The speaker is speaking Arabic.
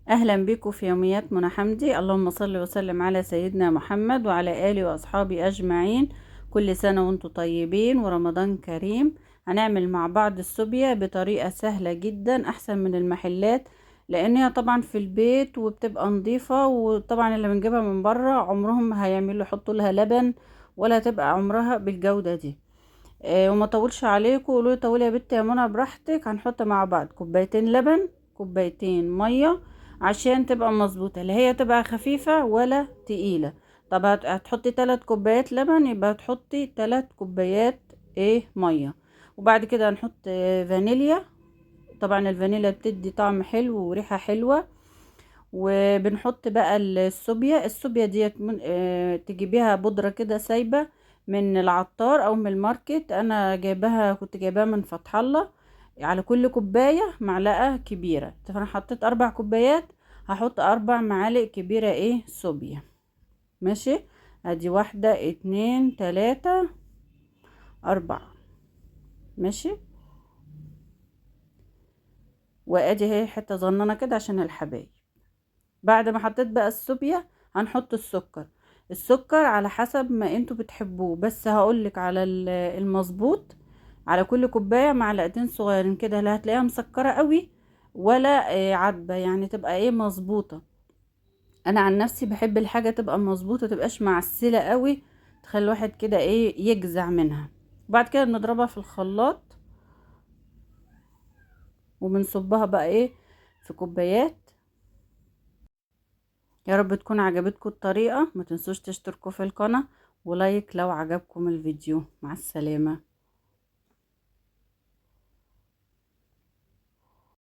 اهلا بكم في يوميات منى حمدي. اللهم صل وسلم على سيدنا محمد وعلى اله واصحابه اجمعين. كل سنه وانتم طيبين ورمضان كريم. هنعمل مع بعض السوبيا بطريقه سهله جدا احسن من المحلات، لان هي طبعا في البيت وبتبقى نظيفه، وطبعا اللي بنجيبها من بره عمرهم ما هيعملوا يحطوا لها لبن ولا تبقى عمرها بالجوده دي. وما طولش عليكم، قولوا لي طولي يا بنتي يا منى براحتك. هنحط مع بعض كوبايتين لبن، كوبايتين ميه، عشان تبقى مظبوطه، لا هي تبقى خفيفه ولا تقيله. طب هتحطي 3 كوبايات لبن، يبقى هتحطي 3 كوبايات ميه. وبعد كده هنحط فانيليا. طبعا الفانيليا بتدي طعم حلو وريحه حلوه. وبنحط بقى الصوبيا ديت تجيبيها بودرة كده سايبة من العطار او من الماركت. انا كنت جايباها من فتح الله. على كل كوباية معلقة كبيرة، فانا حطيت 4 كوبايات، هحط 4 معالق كبيرة صوبيا. ماشي، ادي 1 2 3 4. ماشي، وادي هي حتة صغننة كده عشان الحبايب. بعد ما حطيت بقى السوبيا، هنحط السكر على حسب ما انتوا بتحبوه، بس هقولك على المظبوط. على كل كوباية معلقتين صغيرين كده، لا هتلاقيها مسكرة قوي ولا عدبة، يعني تبقى مظبوطة. انا عن نفسي بحب الحاجة تبقى مظبوطة، تبقاش معسلة قوي، تخلي الواحد كده يجزع منها. وبعد كده بنضربها في الخلاط، وبنصبها بقى في كوبايات. يا رب تكون عجبتكم الطريقة. ما تنسوش تشتركوا في القناة ولايك لو عجبكم الفيديو. مع السلامة.